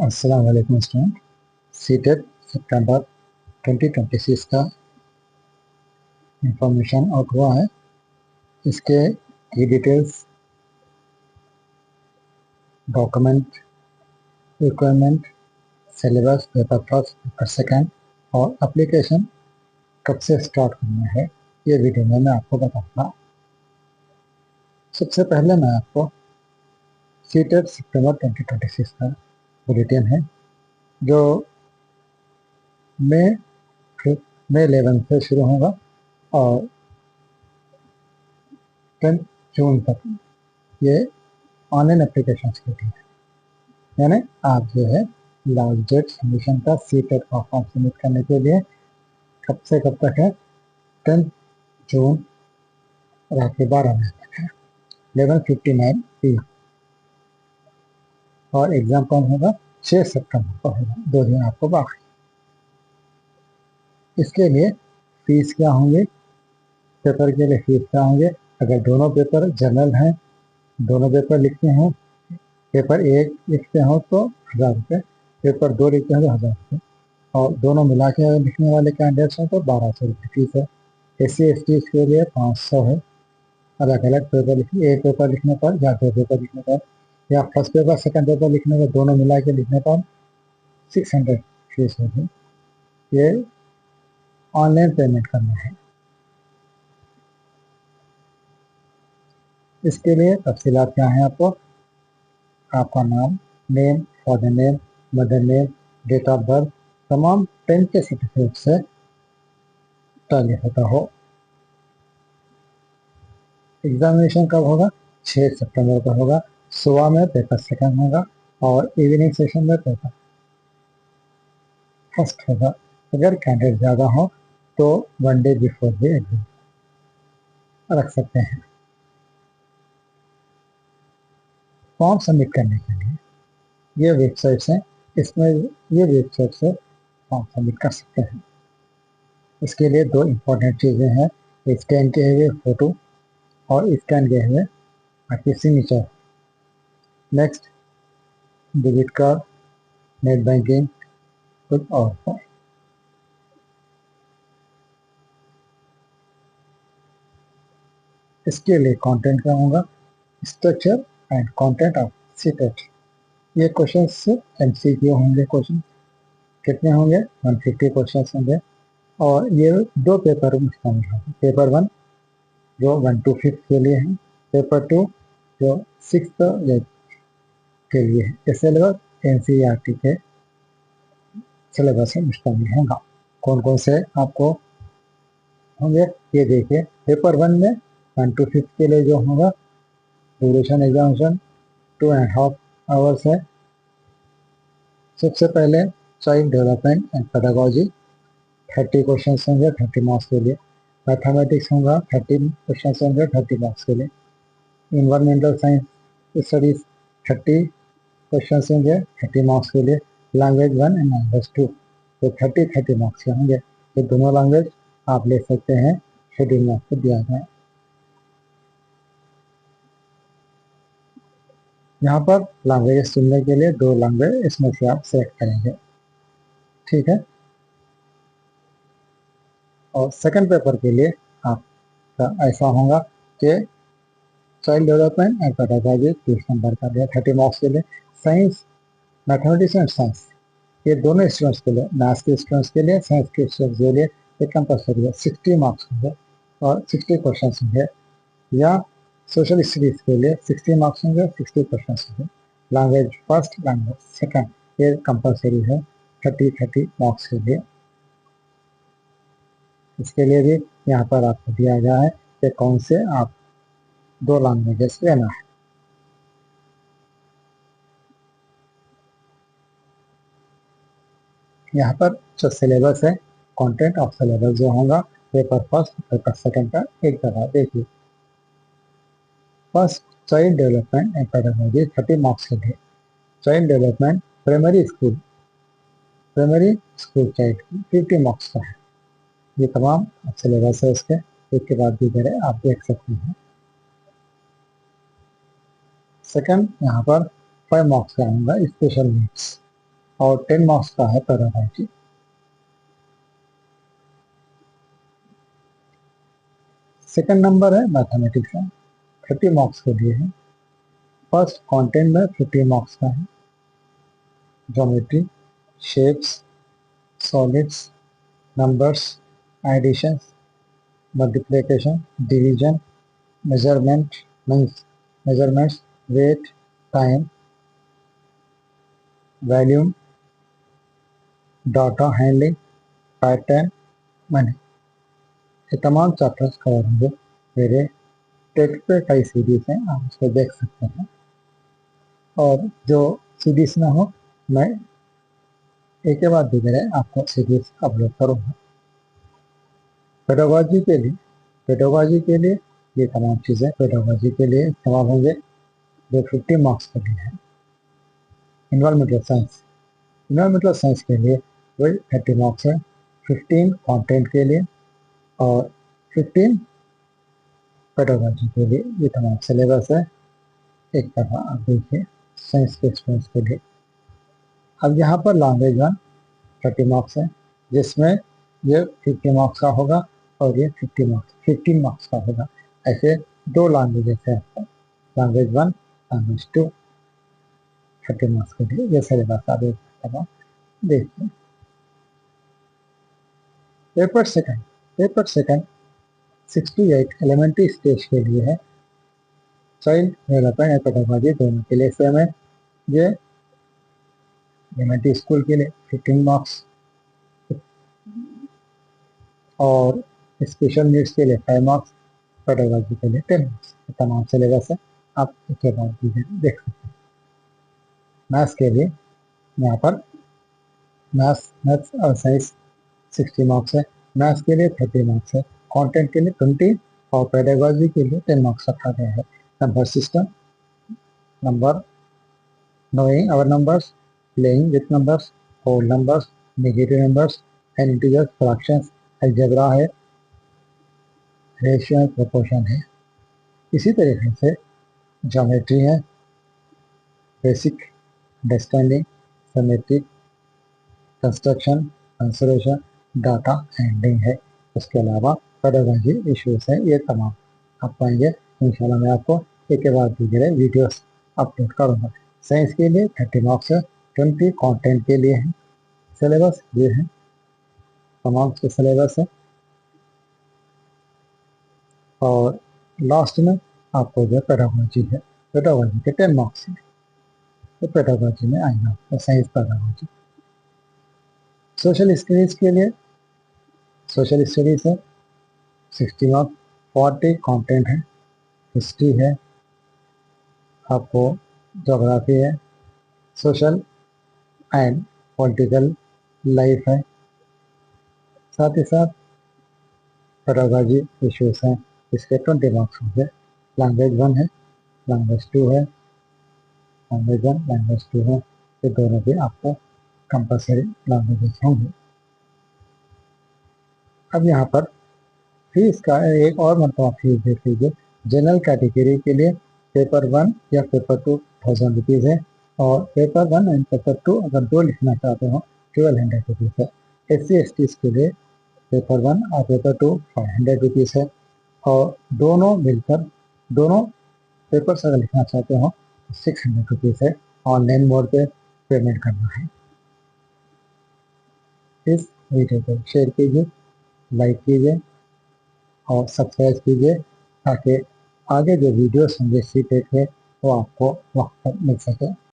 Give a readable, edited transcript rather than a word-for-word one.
अस्सलाम वालेकुम student. CTET सितंबर 2026 का इंफॉर्मेशन आउट हुआ है। इसके की details, document requirement, syllabus, paper first, paper second और एप्लीकेशन कब से स्टार्ट करना है, ये वीडियो में मैं आपको बताऊंगा। सबसे पहले मैं आपको सीटेट सितंबर 2026 का बुलेटिन है जो मई 11 से शुरू होगा और 10 जून तक ये ऑनलाइन एप्लीकेशन के लिए है। यानी आप जो है लास्ट डेट सबमिशन का सीटेट का फॉर्म सबमिट करने के लिए कब से कब तक है? 10 जून रात के 12 बजे तक है, 11:59 PM। और एग्जाम कौन होगा? 6 सितंबर को होगा, 2 दिन आपको बाकी। इसके लिए फीस क्या होंगे? पेपर के लिए फीस क्या होंगे? अगर दोनों पेपर जनरल हैं, दोनों पेपर लिखते हैं, पेपर 1 लिखते हो तो 1000 रुपये, पेपर 2 लिखते हैं तो 1000 रुपये, और दोनों मिला के लिखने वाले कैंडिडेट्स हैं तो 1200 रुपये फीस है। SC/ST के लिए 500 है। अलग अलग पेपर एक पेपर लिखने पर या 2 पेपर लिखने पर या फर्स्ट पेपर सेकंड पेपर लिखने पर दोनों मिला के लिखने पर 600 फीस होगी। ये ऑनलाइन पेमेंट करना है। इसके लिए तफसीलात क्या है? आपका नाम, name, father name, mother name, date of birth, तमाम 10 के सर्टिफिकेट से टैली होता हो। एग्जामिनेशन कब होगा? 6 सितंबर को होगा। सुबह में पेपर सेकंड होगा और इवनिंग सेशन में पेपर फर्स्ट होगा। अगर कैंडिडेट ज़्यादा हो तो 1 डे बिफोर भी एग्जाम रख सकते हैं। फॉर्म सबमिट करने के लिए ये वेबसाइट्स हैं, इसमें ये वेबसाइट से फॉर्म सबमिट कर सकते हैं। इसके लिए 2 इम्पोर्टेंट चीज़ें हैं, स्कैन किए हुए फ़ोटो और स्कैन किए हुए आपकी signature. Next, debit card, net banking, कुछ और। इसके लिए कंटेंट क्या होगा? Structure and content of CTET. ये क्वेश्चन से MCQ होंगे। क्वेश्चन कितने होंगे? 150 क्वेश्चन होंगे और ये 2 पेपर में शामिल होंगे। पेपर 1 जो 1 to 5 के लिए है, पेपर 2 जो 6th के लिए है। ये सिलेबस NCERT के सिलेबस में शामिल होगा। कौन कौन से आपको होंगे ये देखिए। पेपर 1 में 1 to 5 के लिए जो होगा, ड्यूरेशन एग्जामिनेशन 2.5 आवर्स है। सबसे पहले child development and pedagogy 30 question होंगे, 30 मार्क्स के लिए। मैथमेटिक्स होगा 30 क्वेश्चन होंगे, 30 मार्क्स के लिए। इन्वायरमेंटल साइंस स्टडीज 30 क्वेश्चन होंगे, 30 मार्क्स के लिए। लैंग्वेज 1 एंड लैंग्वेज 2 तो 30 मार्क्स के होंगे। ये दोनों लैंग्वेज आप ले सकते हैं, शेड्यूल में आपको दिया गया। यहाँ पर लैंग्वेज चुनने के लिए 2 लैंग्वेज इसमें से आप सेलेक्ट करेंगे, ठीक है। और सेकंड पेपर के लिए आपका ऐसा होगा कि child development and pedagogy 30 number का दिया, 30 मार्क्स के लिए। साइंस, मैथमेटिक्स एंड साइंस ये दोनों स्टूडेंट्स के लिए, मैथ्स के स्टूडेंट्स के लिए, साइंस के स्टूडेंट्स के लिए ये कंपलसरी है। 60 मार्क्स होंगे और 60 क्वेश्चन होंगे। या सोशल स्टडीज के लिए 60 मार्क्स होंगे, 60 क्वेश्चन होंगे। लैंग्वेज फर्स्ट, लैंग्वेज सेकंड ये कंपलसरी है 30 मार्क्स के लिए। इसके लिए भी यहाँ पर आपको दिया गया है कि कौन से आप 2 लैंग्वेजेस लेना है। यहाँ पर जो सिलेबस है, कंटेंट ऑफ सिलेबस जो होगा, पेपर फर्स्ट, पेपर सेकंड का एक जगह देखिए। First, child development and pedagogy 30 marks के लिए। Child development primary school child 50 marks का है। ये तमाम सिलेबस है इसके, एक के बाद दीजिए आप देख सकते हैं। सेकंड, यहाँ पर 5 मार्क्स का होगा स्पेशल नीड्स। और 10 मार्क्स का है पेडागोजी। सेकंड नंबर है मैथमेटिक्स में, 30 मार्क्स के लिए है। फर्स्ट कंटेंट में 50 मार्क्स का है। Geometry, shapes, solids, numbers, additions, multiplication, division, measurement means measurements, weight, time, volume, data handling, pattern, money, ये तमाम चैप्टर्स कवर होंगे। मेरे टेक्स्ट पे कई सीरीज हैं, आप उसको देख सकते हैं। और जो सीरीज ना हो, मैं एक के बाद दूसरे आपको सीरीज अपलोड करूँगा। पेडागोजी के लिए ये तमाम चीज़ें पेडागोजी के लिए इस्तेमाल होंगे, जो 50 मार्क्स के लिए है। इन्वायरमेंटल साइंस के लिए वही 30 मार्क्स है, 15 कंटेंट के लिए और 15 पेडागोजी के लिए। ये तमाम सिलेबस है, एक दफ़ा आप देखिए साइंस के स्टूडेंट्स के लिए। अब यहाँ पर लैंग्वेज 1 30 मार्क्स है, जिसमें ये 50 मार्क्स का होगा और ये 15 मार्क्स का होगा। ऐसे दो लैंग्वेजेस है, लैंग्वेज 1, लैंग्वेज 2, 30 मार्क्स के लिए। ये सिलेबस आप देखिए। पेपर सेकंड 68 एलिमेंट्री स्टेज के लिए है। चाइल्ड डेवलपमेंट एंड पेडागोजी दोनों के लिए सेम है। ये एलिमेंट्री स्कूल के लिए 15 मार्क्स और स्पेशल नीड्स के लिए 5 मार्क्स, पेडागोजी के लिए 10 मार्क्स। तमाम सिलेबस है, आप एक बार देख सकते हैं। मैथ्स के लिए यहाँ पर मैथ्स और साइंस 60 मार्क्स है, मैथ्स के लिए 30 मार्क्स है, कंटेंट के लिए 20 और पेडागोजी के लिए 10 मार्क्स रखा गया है। Number system, number, knowing our numbers, playing with numbers, whole numbers, negative numbers, and integers, fractions, algebra है, रेशियो प्रोपोर्शन है। इसी तरीके से ज्योमेट्री है, basic understanding, symmetric, construction, conservation, data handling है। उसके अलावा पेडागोजी इश्यूज है। ये तमाम आप पाएंगे। इंशाल्लाह मैं आपको एक के बाद दूसरे वीडियोस अपलोड करूँगा। साइंस के लिए 30 मार्क्स है, 20 कंटेंट के लिए है। सिलेबस ये है, तमाम के सिलेबस है। और लास्ट में आपको जो पेडागोजी है, पेडागोजी के 10 मार्क्स है, तो पेडागोजी में आएगा आपको साइंस पेडागोजी। सोशल स्टडीज के लिए सोशल स्टडीज है 60 मार्क्स, 40 कंटेंट है, हिस्ट्री है, आपको ज्योग्राफी है, सोशल एंड पॉलिटिकल लाइफ है, साथ ही साथ पेडागोजी इश्यूज हैं। इसके 20 मार्क्स होंगे। लैंग्वेज 1 है, लैंग्वेज 2 है, लैंग्वेज 1, लैंग्वेज 2 है। ये दोनों भी आपको कंपलसरी लैंग्वेजेस होंगे। अब यहाँ पर फीस का एक और मरतबा फीस देख लीजिए। जनरल कैटेगरी के लिए पेपर 1 या पेपर 2 1000 रुपीज़ है, और पेपर 1 एंड पेपर 2 अगर दो लिखना चाहते हो 1200 रुपीज़ है। SC/ST के लिए पेपर 1 और पेपर 2 500 रुपीज़ है, और दोनों मिलकर दोनों पेपर्स अगर लिखना चाहते हो 600 रुपीज़ है। ऑनलाइन मोड पे पेमेंट करना है। इस वीडियो को शेयर कीजिए, लाइक कीजिए और सब्सक्राइब कीजिए, ताकि आगे जो वीडियोस होंगे सीटेट के वो आपको वक्त पर मिल सके।